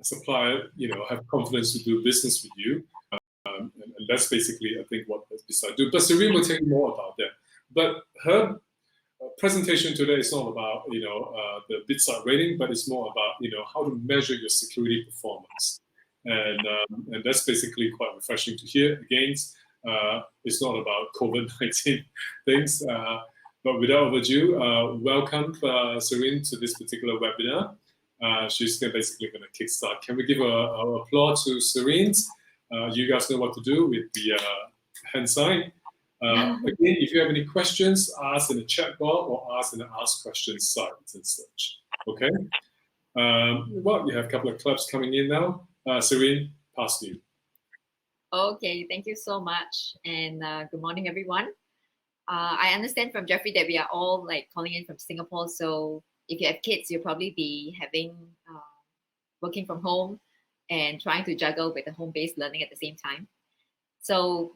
supplier, have confidence to do business with you. And that's basically, I think, what Bitsight do. But Serene will tell you more about that. But her presentation today is not about, the Bitsight rating, but it's more about, how to measure your security performance. And that's basically quite refreshing to hear. Again, it's not about COVID-19 things. But without overdue, welcome Serene to this particular webinar. She's basically going to kickstart. Can we give our applause to Serene? You guys know what to do with the hand sign. Again, if you have any questions, ask in the chat bar or ask in the ask questions site and such. Okay. Well, you have a couple of clubs coming in now. Serene, pass to you. Okay, thank you so much, and good morning, everyone. I understand from Jeffrey that we are all calling in from Singapore, so if you have kids, you'll probably be working from home and trying to juggle with the home-based learning at the same time. So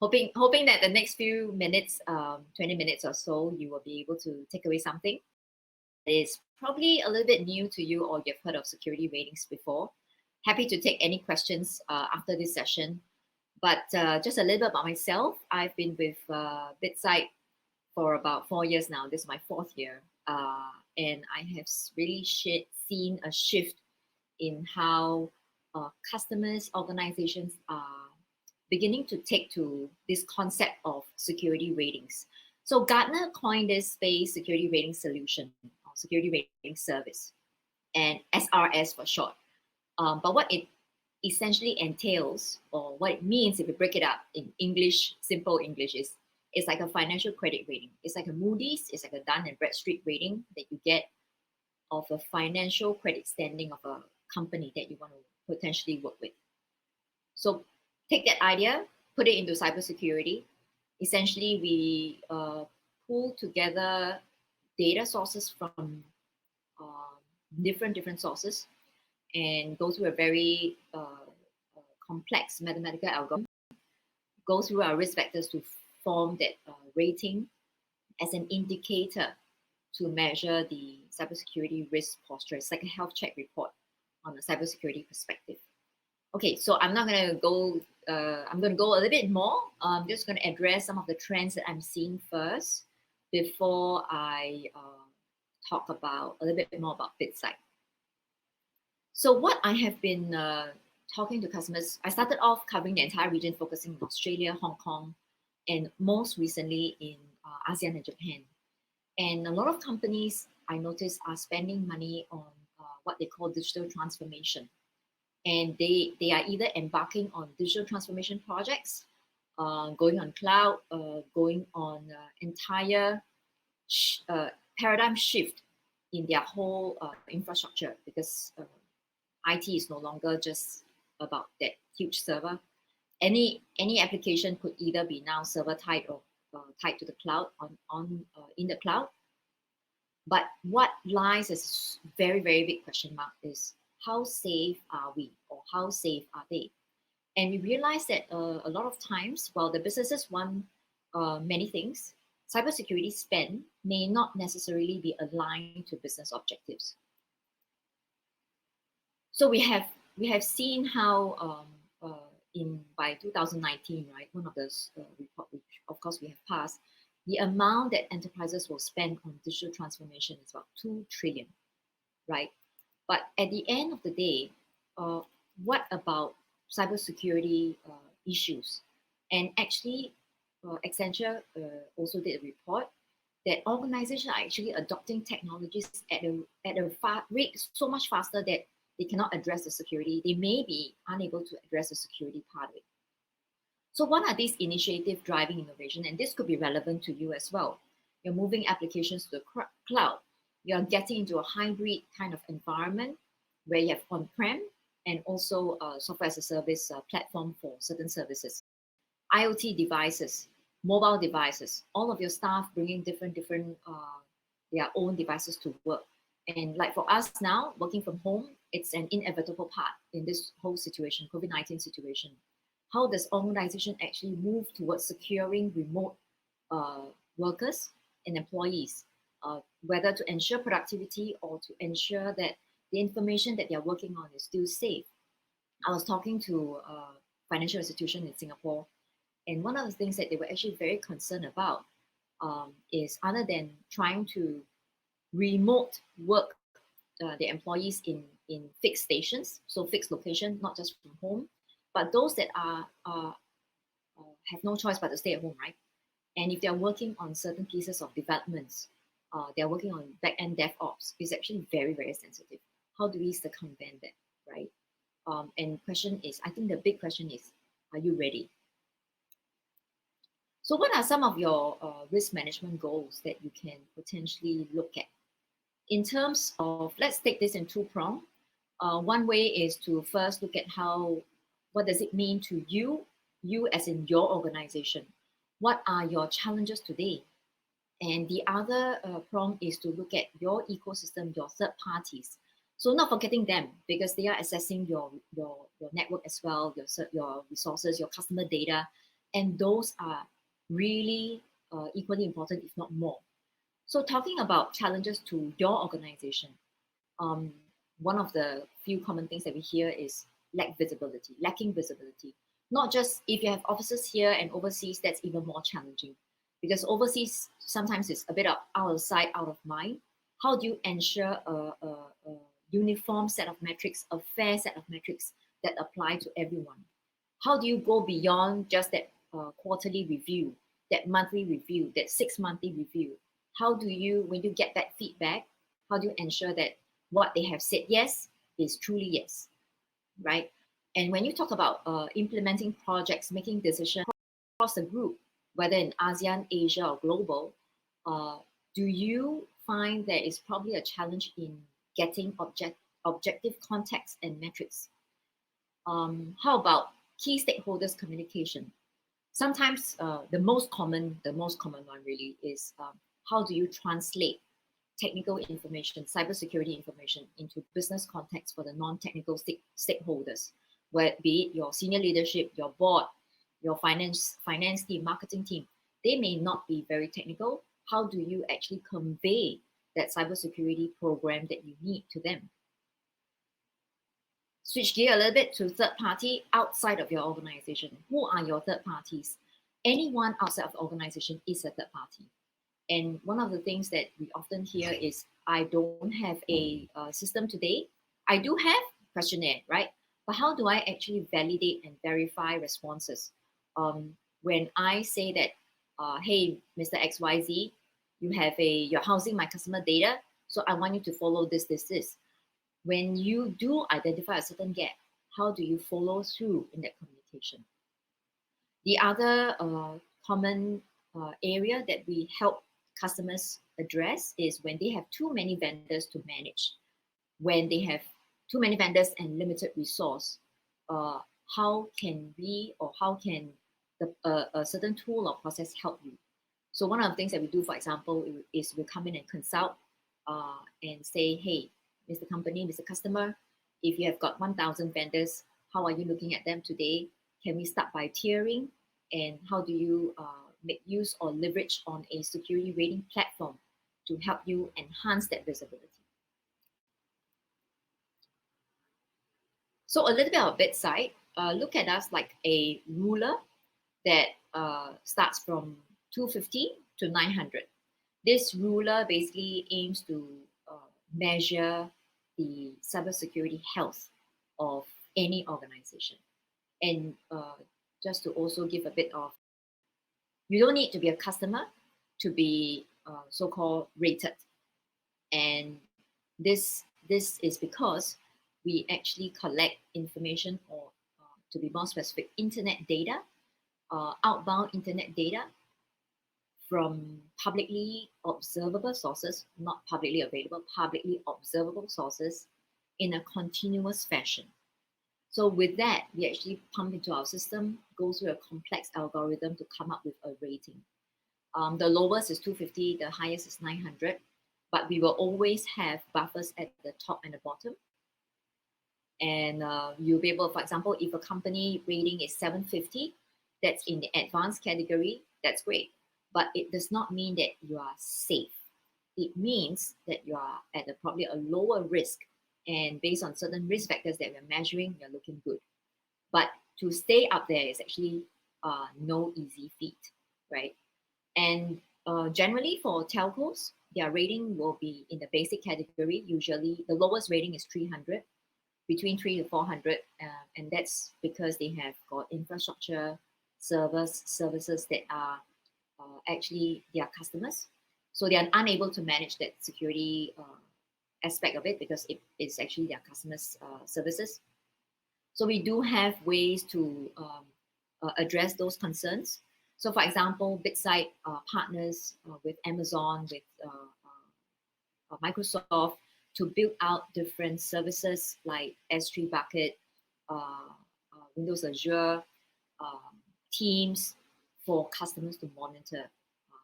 hoping that the next few minutes, 20 minutes or so, you will be able to take away something that is probably a little bit new to you, or you've heard of security ratings before. Happy to take any questions after this session. But just a little bit about myself. I've been with Bitsight for about 4 years now. This is my 4th year. And I have really seen a shift in how customers, organizations are beginning to take to this concept of security ratings. So Gartner coined this space security rating solution, or security rating service, and SRS for short. But what it essentially entails, or what it means if you break it up in English, simple English, is it's like a financial credit rating. It's like a Moody's, it's like a Dun & Bradstreet rating that you get of a financial credit standing of a company that you want to potentially work with. So take that idea, put it into cybersecurity. Essentially, we pull together data sources from different sources and go through a very complex mathematical algorithm, go through our risk vectors to form that rating as an indicator to measure the cybersecurity risk posture. It's like a health check report on a cybersecurity perspective. Okay, so I'm not going to go, I'm going to go a little bit more. I'm just going to address some of the trends that I'm seeing first before I talk about a little bit more about Bitsight. So what I have been talking to customers, I started off covering the entire region, focusing on Australia, Hong Kong, and most recently in ASEAN and Japan. And a lot of companies, I noticed, are spending money on what they call digital transformation. And they are either embarking on digital transformation projects going on cloud, going on entire paradigm shift in their whole infrastructure, because IT is no longer just about that huge server. Any application could either be now server tied or tied to the cloud in the cloud. But what lies as a very, very big question mark is how safe are we, or how safe are they? And we realize that a lot of times, while the businesses want many things, cybersecurity spend may not necessarily be aligned to business objectives. So we have seen how by 2019, right, one of those report, which of course we have passed, the amount that enterprises will spend on digital transformation is about 2 trillion, right? But at the end of the day, what about cybersecurity issues? And actually, Accenture also did a report that organizations are actually adopting technologies at a rate so much faster that they cannot address the security. They may be unable to address the security part of it. So what are these initiatives driving innovation? And this could be relevant to you as well. You're moving applications to the cloud. You're getting into a hybrid kind of environment where you have on-prem and also software as a service platform for certain services. IoT devices, mobile devices, all of your staff bringing different their own devices to work. And like for us now, working from home, it's an inevitable part in this whole situation, COVID-19 situation. How does organization actually move towards securing remote workers and employees, whether to ensure productivity or to ensure that the information that they're working on is still safe? I was talking to a financial institution in Singapore, and one of the things that they were actually very concerned about is, other than trying to remote work the employees in fixed stations, so fixed location, not just from home, but those that are have no choice but to stay at home, right? And if they're working on certain pieces of developments, they're working on back-end DevOps, it's actually very, very sensitive. How do we circumvent that, right? And question is, I think the big question is, are you ready? So what are some of your risk management goals that you can potentially look at? In terms of, let's take this in two prong. One way is to first look at what does it mean to you as in your organization? What are your challenges today? And the other prong is to look at your ecosystem, your third parties. So not forgetting them, because they are assessing your network as well, your resources, your customer data, and those are really equally important, if not more. So talking about challenges to your organization, one of the few common things that we hear is lacking visibility. Not just if you have offices here and overseas, that's even more challenging, because overseas sometimes it's a bit out of sight, out of mind. How do you ensure a uniform set of metrics, a fair set of metrics that apply to everyone? How do you go beyond just that quarterly review, that monthly review, that 6-monthly review? How do you, when you get that feedback, how do you ensure that what they have said yes is truly yes, right? And when you talk about implementing projects, making decisions across the group, whether in ASEAN, Asia, or global, do you find there is probably a challenge in getting objective context and metrics? How about key stakeholders communication? Sometimes the most common one really is how do you translate technical information, cybersecurity information into business context for the non-technical stakeholders, where be it your senior leadership, your board, your finance team, marketing team. They may not be very technical. How do you actually convey that cybersecurity program that you need to them? Switch gear a little bit to third party outside of your organization. Who are your third parties? Anyone outside of the organization is a third party. And one of the things that we often hear is, I don't have a system today. I do have questionnaire, right? But how do I actually validate and verify responses? When I say that, hey, Mr. XYZ, you're housing my customer data, so I want you to follow this. When you do identify a certain gap, how do you follow through in that communication? The other common area that we help customers address is when they have too many vendors to manage. When they have too many vendors and limited resource, how can we or how can a certain tool or process help you? So one of the things that we do, for example, is we come in and consult and say, hey, Mr. Company, Mr. Customer, if you have got 1,000 vendors, how are you looking at them today? Can we start by tiering? And how do you make use or leverage on a security rating platform to help you enhance that visibility? So a little bit of bedside, look at us like a ruler that starts from 250 to 900. This ruler basically aims to measure the cybersecurity health of any organization. And just to also give a bit of, you don't need to be a customer to be so-called rated. And this is because we actually collect information, or to be more specific, internet data, outbound internet data from publicly observable sources, not publicly available, publicly observable sources in a continuous fashion. So with that, we actually pump into our system, go through a complex algorithm to come up with a rating. The lowest is 250, the highest is 900, but we will always have buffers at the top and the bottom. And you'll be able, for example, if a company rating is 750, that's in the advanced category, that's great. But it does not mean that you are safe. It means that you are at probably a lower risk. And based on certain risk factors that we're measuring, you're looking good. But to stay up there is actually no easy feat, right? And generally for telcos, their rating will be in the basic category. Usually the lowest rating is 300, between 3 to 400. And that's because they have got infrastructure services that are actually their customers. So they are unable to manage that security aspect of it because it is actually their customers' services. So we do have ways to address those concerns. So for example, BitSight partners with Amazon, with Microsoft to build out different services like S3 bucket, Windows Azure, Teams for customers to monitor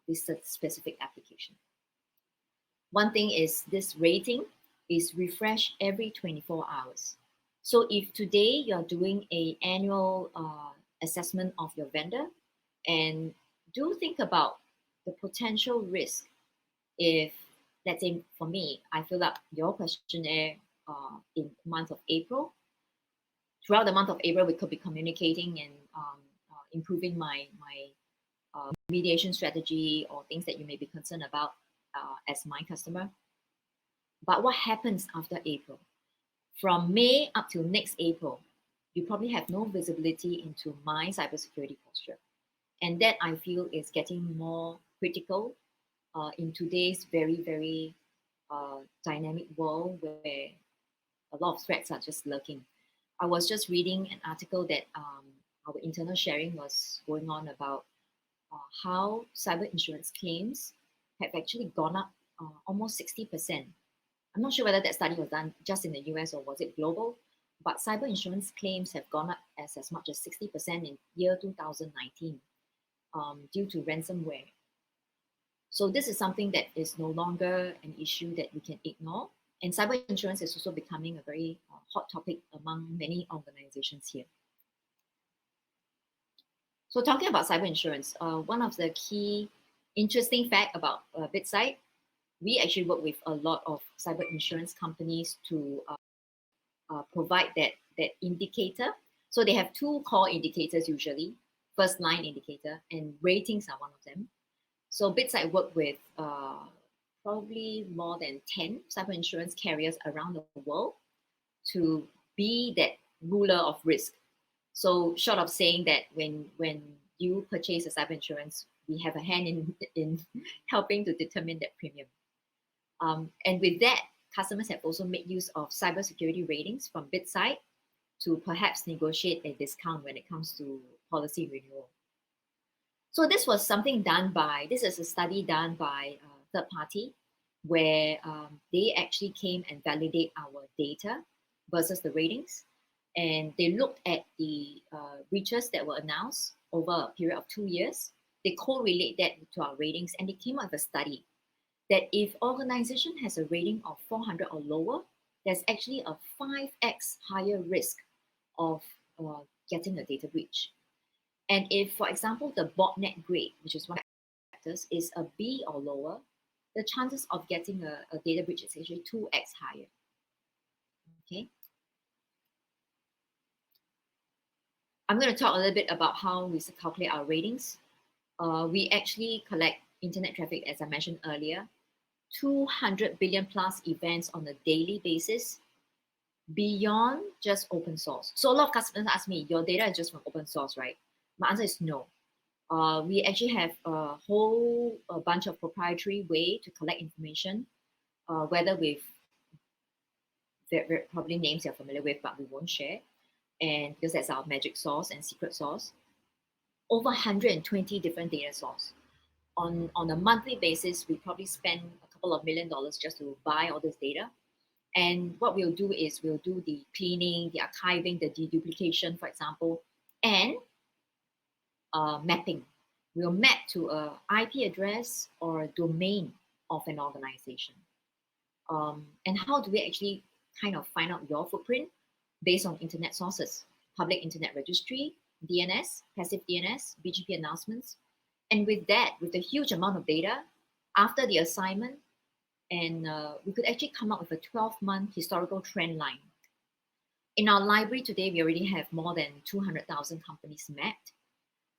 this specific application. One thing is this rating is refreshed every 24 hours. So if today you're doing an annual assessment of your vendor, and do think about the potential risk if, let's say for me, I fill up your questionnaire in the month of April. Throughout the month of April, we could be communicating and improving my mediation strategy or things that you may be concerned about as my customer. But what happens after April? From May up till next April, you probably have no visibility into my cybersecurity posture. And that I feel is getting more critical in today's very, very dynamic world where a lot of threats are just lurking. I was just reading an article that our internal sharing was going on about how cyber insurance claims have actually gone up almost 60%. I'm not sure whether that study was done just in the US or was it global, but cyber insurance claims have gone up as much as 60% in year 2019 due to ransomware. So this is something that is no longer an issue that we can ignore. And cyber insurance is also becoming a very hot topic among many organizations here. So talking about cyber insurance, one of the key interesting fact about BitSight, we actually work with a lot of cyber insurance companies to provide that indicator. So they have two core indicators usually, first line indicator, and ratings are one of them. So BitSight work with probably more than 10 cyber insurance carriers around the world to be that ruler of risk. So short of saying that when you purchase a cyber insurance, we have a hand in helping to determine that premium. And with that, customers have also made use of cybersecurity ratings from BitSight to perhaps negotiate a discount when it comes to policy renewal. So this was something done by, this is a study done by a third party where they actually came and validate our data versus the ratings. And they looked at the breaches that were announced over a period of 2 years. They correlate that to our ratings, and they came up with a study that if organization has a rating of 400 or lower, there's actually a 5x higher risk of getting a data breach. And if, for example, the botnet grade, which is one of the factors, is a B or lower, the chances of getting a data breach is actually 2x higher. Okay. I'm going to talk a little bit about how we calculate our ratings. We actually collect internet traffic, as I mentioned earlier, 200 billion plus events on a daily basis beyond just open source. So a lot of customers ask me, your data is just from open source, right? My answer is no. We actually have a whole bunch of proprietary way to collect information, whether with probably names you're familiar with, but we won't share. And because that's our magic sauce and secret sauce. Over 120 different data sources. On a monthly basis, we probably spend a couple of $1 million just to buy all this data. And what we'll do is we'll do the cleaning, the archiving, the deduplication, for example, and mapping. We'll map to a IP address or a domain of an organization. And how do we actually kind of find out your footprint? Based on internet sources, public internet registry, DNS, passive DNS, BGP announcements. And with that, with a huge amount of data, after the assignment, and we could actually come up with a 12-month historical trend line. In our library today, we already have more than 200,000 companies mapped.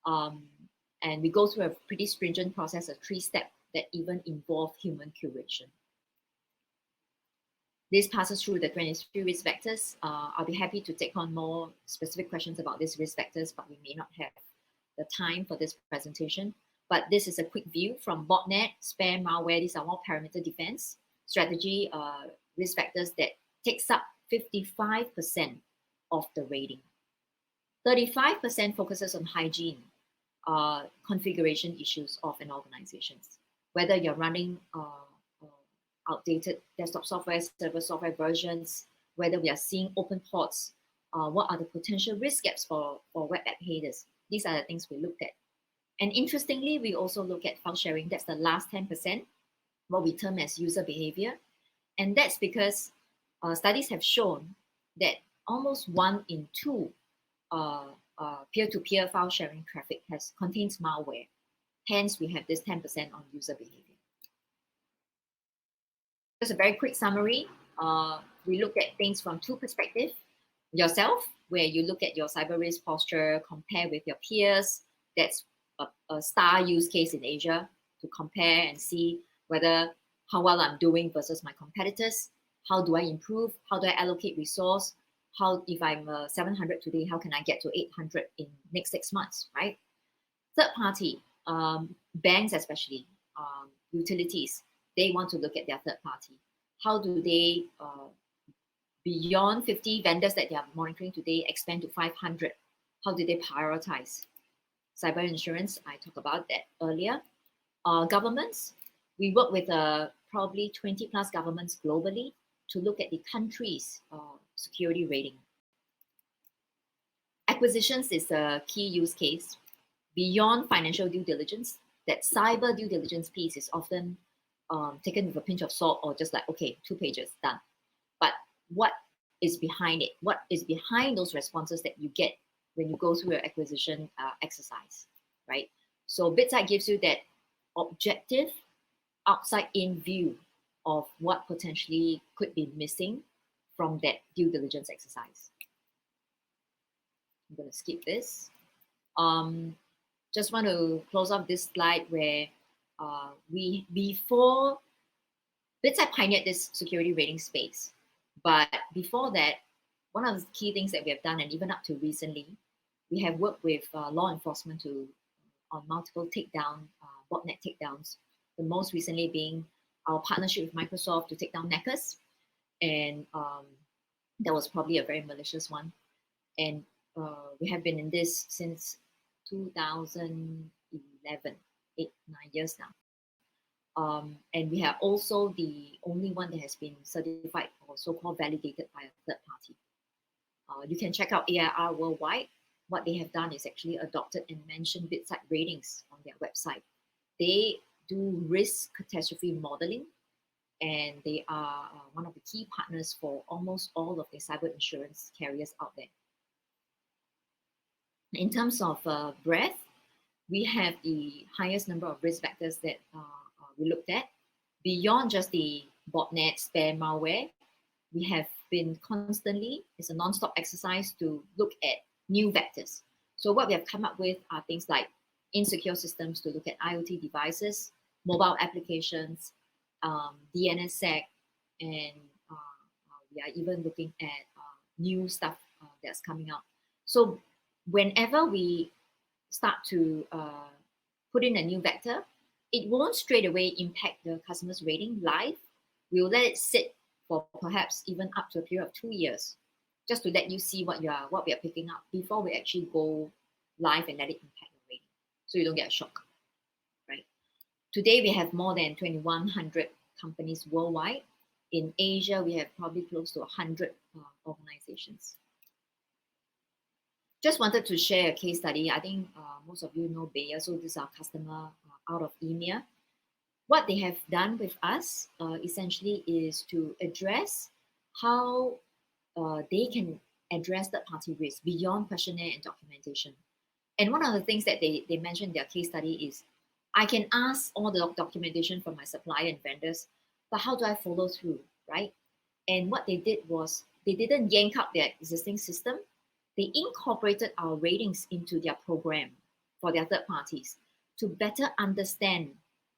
And we go through a pretty stringent process, a 3-step that even involve human curation. This passes through the 23 risk vectors. I'll be happy to take on more specific questions about these risk vectors, but we may not have the time for this presentation. But this is a quick view from botnet, spam, malware. These are all perimeter defense strategy risk vectors that takes up 55% of the rating. 35% focuses on hygiene, configuration issues of an organization. Whether you're running outdated desktop software, server software versions, whether we are seeing open ports, what are the potential risk gaps for web app headers. These are the things we looked at. And interestingly, we also look at file sharing. That's the last 10%, what we term as user behavior. And that's because studies have shown that almost 1 in 2 peer-to-peer file sharing traffic contains malware. Hence, we have this 10% on user behavior. Just a very quick summary. We look at things from 2 perspectives. Yourself, where you look at your cyber risk posture, compare with your peers. That's a star use case in Asia to compare and see whether how well I'm doing versus my competitors. How do I improve? How do I allocate resource? How, if I'm 700 today, how can I get to 800 in next 6 months, right? Third party, banks especially, utilities, they want to look at their third party. How do they, beyond 50 vendors that they are monitoring today, expand to 500? How do they prioritize? Cyber insurance, I talked about that earlier. Governments, we work with probably 20 plus governments globally to look at the country's security rating. Acquisitions is a key use case. Beyond financial due diligence, that cyber due diligence piece is often taken with a pinch of salt or just like, okay, 2 pages, done. But what is behind it? What is behind those responses that you get when you go through your acquisition exercise, right? So BitSight gives you that objective, outside-in view of what potentially could be missing from that due diligence exercise. I'm going to skip this. Just want to close off this slide where before BitSight pioneered this security rating space, but before that, one of the key things that we have done, and even up to recently, we have worked with law enforcement on multiple takedown, botnet takedowns. The most recently being our partnership with Microsoft to take down Neckers, and that was probably a very malicious one. And we have been in this since 2011, 9 years now. And we are also the only one that has been certified or so-called validated by a third party. You can check out AIR worldwide. What they have done is actually adopted and mentioned bedside ratings on their website. They do risk catastrophe modeling, and they are one of the key partners for almost all of the cyber insurance carriers out there. In terms of breadth, we have the highest number of risk vectors that we looked at. Beyond just the botnet, spam, malware, we have been constantly, it's a non-stop exercise to look at new vectors. So what we have come up with are things like insecure systems to look at IoT devices, mobile applications, DNSSEC, and we are even looking at new stuff that's coming out. So whenever we start to put in a new vector, it won't straight away impact the customer's rating live. We'll let it sit for perhaps even up to a period of 2 years, just to let you see what we are picking up before we actually go live and let it impact your rating, so you don't get a shock, right? Today we have more than 2,100 companies worldwide. In Asia, we have probably close to 100 organizations. Just wanted to share a case study. I think most of you know Bayer, so this is our customer out of EMEA. What they have done with us essentially is to address how they can address third-party risk beyond questionnaire and documentation. And one of the things that they mentioned in their case study is, I can ask all the documentation from my supplier and vendors, but how do I follow through, right? And what they did was, they didn't yank out their existing system. They incorporated our ratings into their program for their third parties to better understand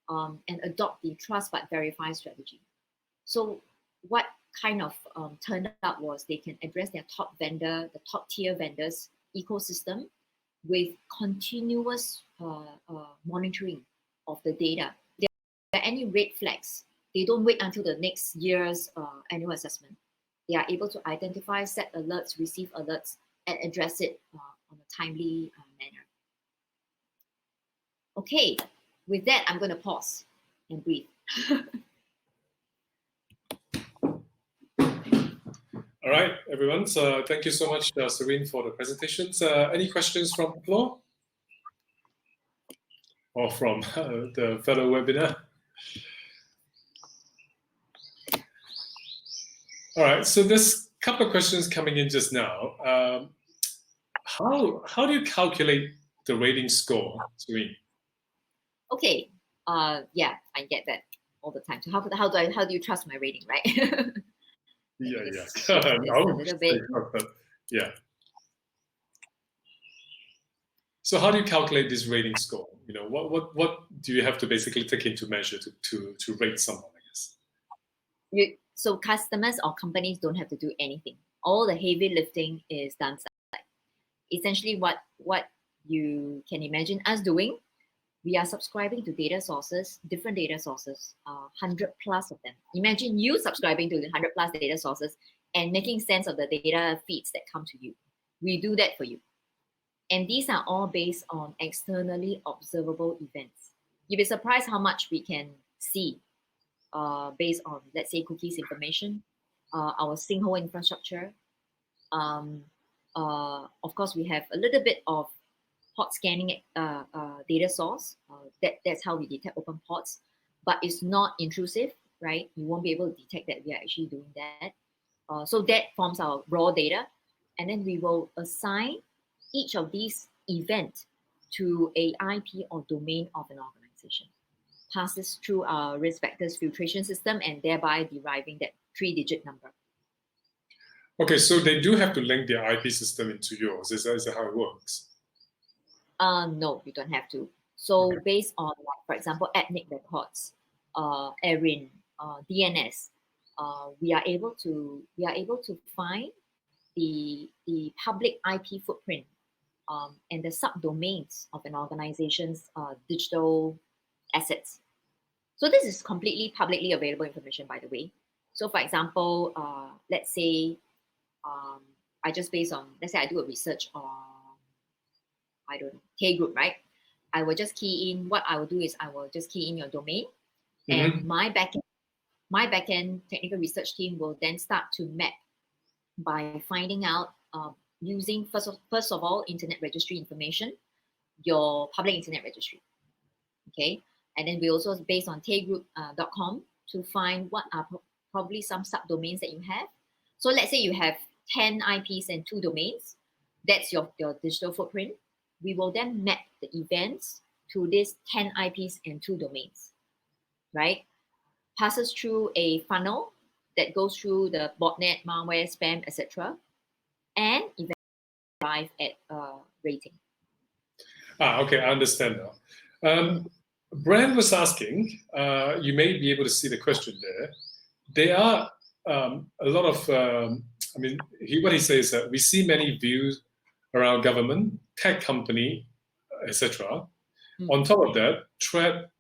and adopt the trust but verify strategy. So what kind of turned out was they can address their top vendor, the top tier vendors ecosystem with continuous monitoring of the data. If there are any red flags, they don't wait until the next year's annual assessment. They are able to identify, set alerts, receive alerts, and address it on a timely manner. Okay, with that, I'm going to pause and breathe. All right, everyone. So thank you so much, Serene, for the presentations. Any questions from the floor? Or from the fellow webinar? All right, so there's a couple of questions coming in just now. How do you calculate the rating score, Serene? Okay, yeah, I get that all the time. So how do you trust my rating, right? Yeah. A little bit. Yeah. So how do you calculate this rating score? You know, what do you have to basically take into measure to rate someone, I guess? So customers or companies don't have to do anything. All the heavy lifting is done side. Essentially, what you can imagine us doing, we are subscribing to data sources, different data sources, 100 plus of them. Imagine you subscribing to the 100 plus data sources and making sense of the data feeds that come to you. We do that for you. And these are all based on externally observable events. You'll be surprised how much we can see based on, let's say, cookies information, our sinkhole infrastructure. Of course, we have a little bit of port scanning data source. That's how we detect open ports, but it's not intrusive, right? You won't be able to detect that we are actually doing that. So that forms our raw data. And then we will assign each of these events to a IP or domain of an organization. Passes through our risk vectors filtration system and thereby deriving that 3-digit number. Okay, so they do have to link their IP system into yours. Is that how it works? No, you don't have to. So based on, like, for example, ethnic records, ERIN, DNS, we are able to find the public IP footprint and the subdomains of an organization's digital assets. So this is completely publicly available information, by the way. So for example, let's say I just based on, let's say I do a research on, I don't know, K group, right? I will just key in, what I will do is I will just key in your domain, Mm-hmm. and my backend technical research team will then start to map by finding out, using first of all internet registry information, your public internet registry, okay, and then we also based on taygroup.com to find what are probably some subdomains that you have. So let's say you have 10 IPs and 2 domains. That's your digital footprint. We will then map the events to these 10 IPs and 2 domains, right? Passes through a funnel that goes through the botnet, malware, spam, etc., and eventually arrive at rating. Okay, I understand now. Brand was asking, you may be able to see the question there. There are a lot of, what he says is that we see many views around government, tech company, etc. On top of that, threat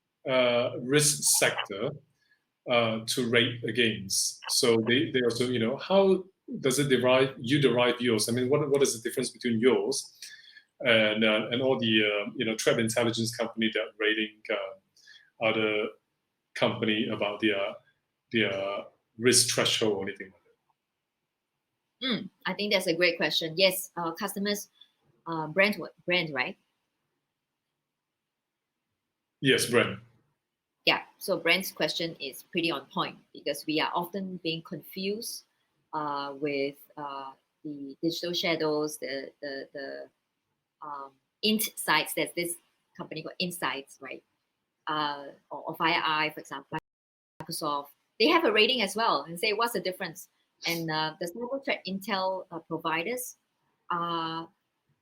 risk sector to rate against. So they also, how does it derive yours? I mean, what is the difference between yours and all the threat intelligence company that rating other company about their risk threshold or anything like that? I think that's a great question. Yes, customers, brand, right? Yes, brand. Yeah, so brand's question is pretty on point because we are often being confused with the digital shadows, the int sites. There's this company called Insights, right? Or FireEye, for example, Microsoft. They have a rating as well, and say what's the difference. And the cyber threat intel providers are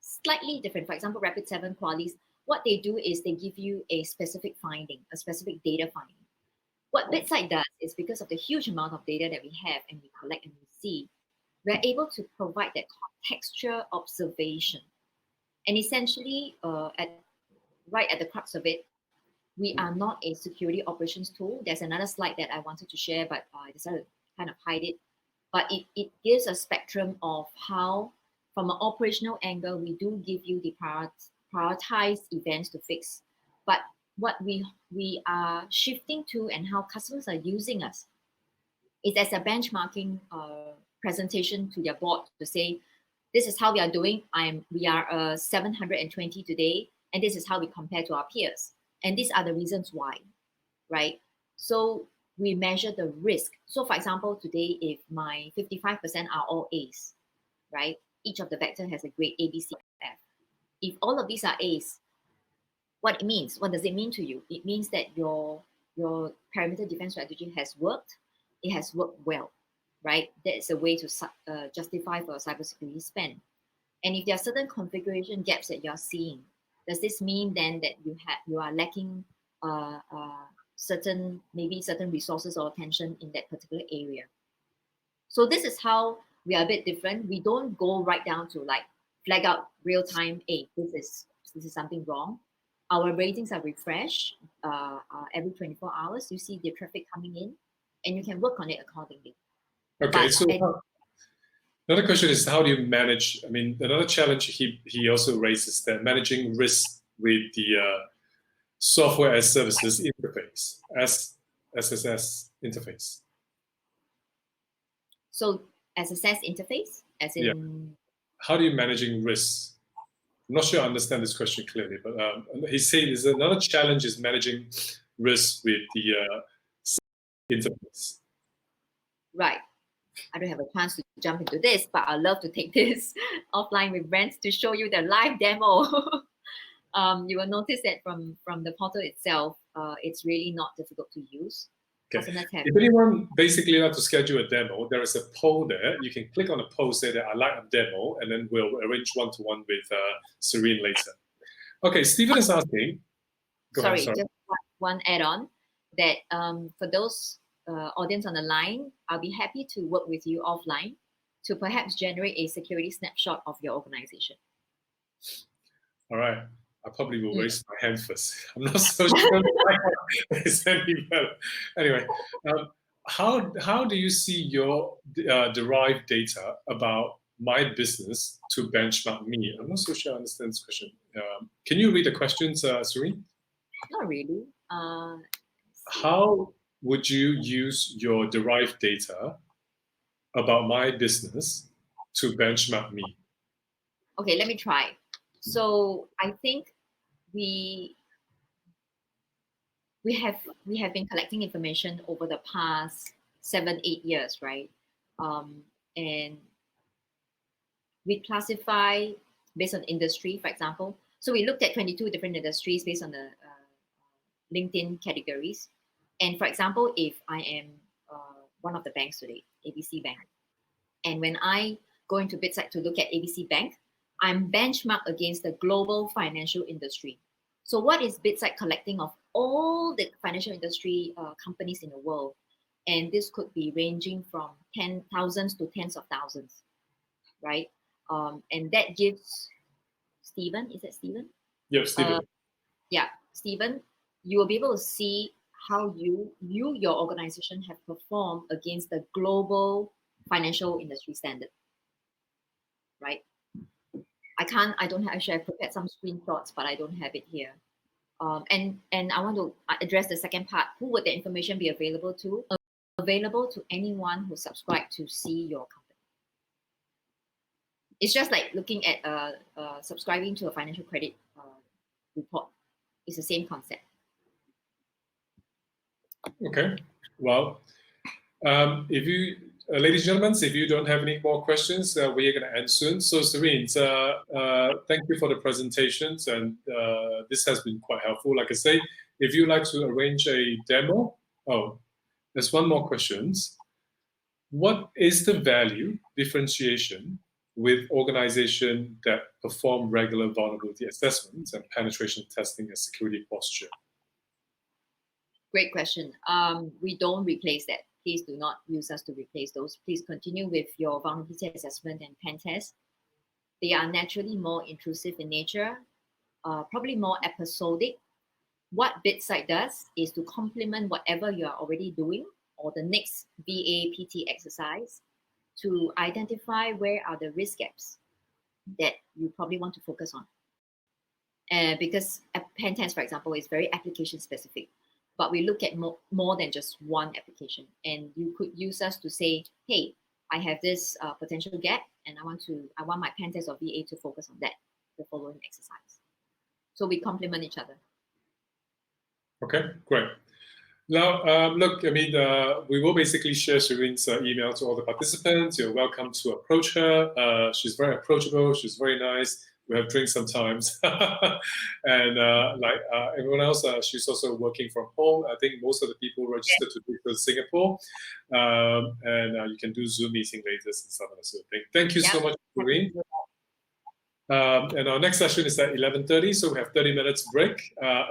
slightly different. For example, Rapid7, Qualys, what they do is they give you a specific finding, a specific data finding. What BitSight does is because of the huge amount of data that we have and we collect and we see, we're able to provide that contextual observation. And essentially, right at the crux of it, we are not a security operations tool. There's another slide that I wanted to share, but I decided to kind of hide it. But it gives a spectrum of how, from an operational angle, we do give you the prioritized events to fix. But what we are shifting to and how customers are using us is as a benchmarking presentation to their board to say, this is how we are doing. We are 720 today, and this is how we compare to our peers. And these are the reasons why, right? So we measure the risk. So for example, today, if my 55% are all A's, right? Each of the vector has a grade A, B, C, F. If all of these are A's, what does it mean to you? It means that your perimeter defense strategy has worked. It has worked well, right? That is a way to justify for a cybersecurity spend. And if there are certain configuration gaps that you're seeing, does this mean then that you are lacking certain resources or attention in that particular area? So this is how we are a bit different. We don't go right down to like flag out real time. Hey, this is something wrong. Our ratings are refreshed every 24 hours. You see the traffic coming in, and you can work on it accordingly. Okay, so another question is, how do you manage? I mean, another challenge he also raises that managing risk with the software as services interface, SSS interface. So SSS interface, as in. Yeah. How do you managing risks? I'm not sure I understand this question clearly, but he said there's another challenge is managing risk with the interface. Right. I don't have a chance to jump into this, but I'd love to take this offline with Brent to show you the live demo. You will notice that from the portal itself, it's really not difficult to use. Okay. If anyone basically like to schedule a demo, there is a poll there. You can click on the poll, say that I like a demo, and then we'll arrange one-to-one with Serene later. Okay, Stephen is asking. Sorry, just one add-on that for those audience on the line, I'll be happy to work with you offline to perhaps generate a security snapshot of your organization. All right. I probably will raise my hand first. I'm not so sure it's any better. Anyway, how do you see your derived data about my business to benchmark me? I'm not so sure I understand this question. Can you read the questions, Serene? Not really. How would you use your derived data about my business to benchmark me? Okay, let me try. So I think we have been collecting information over the past 7-8 years, right? And we classify based on industry, for example. So we looked at 22 different industries based on the LinkedIn categories. And for example, if I am one of the banks today, ABC Bank, and when I go into BidSite to look at ABC Bank, I'm benchmarked against the global financial industry. So what is BidSite collecting of all the financial industry companies in the world? And this could be ranging from thousands to tens of thousands, right? And that gives Stephen, is that Stephen? Yeah, Stephen. Yeah, Stephen, you will be able to see how your organization have performed against the global financial industry standard, right? I don't have, actually I've prepared some screenshots, but I don't have it here. And I want to address the second part. Who would the information be available to? Available to anyone who subscribed to see your company. It's just like looking at subscribing to a financial credit report. It's the same concept. Okay. Well, if you, ladies and gentlemen, if you don't have any more questions, we are going to end soon. So, Serene, thank you for the presentations, and this has been quite helpful. Like I say, if you'd like to arrange a demo, there's one more question. What is the value differentiation with organizations that perform regular vulnerability assessments and penetration testing and security posture? Great question. We don't replace that. Please do not use us to replace those. Please continue with your vulnerability assessment and pen test. They are naturally more intrusive in nature, probably more episodic. What BidSite does is to complement whatever you are already doing or the next VA PT exercise to identify where are the risk gaps that you probably want to focus on. Because a pen test, for example, is very application specific. But we look at more than just one application. And you could use us to say, hey, I have this potential gap and I want my pen test or VA to focus on that, the following exercise. So we complement each other. Okay, great. Now, look, I mean, we will basically share Serene's email to all the participants. You're welcome to approach her. She's very approachable. She's very nice. We have drinks sometimes. And like everyone else, she's also working from home. I think most of the people registered to do Singapore. And you can do Zoom meeting later and stuff like that. Thank you so much, Serene. And our next session is at 11:30, so we have 30 minutes break.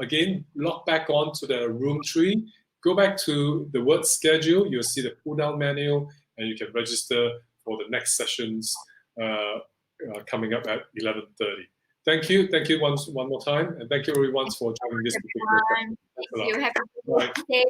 Again, log back on to the room tree. Go back to the Word schedule. You'll see the pull-down menu, and you can register for the next sessions coming up at 11:30. Thank you. Thank you one more time. And thank you everyone for joining this particular session. Thank you. Have a good day.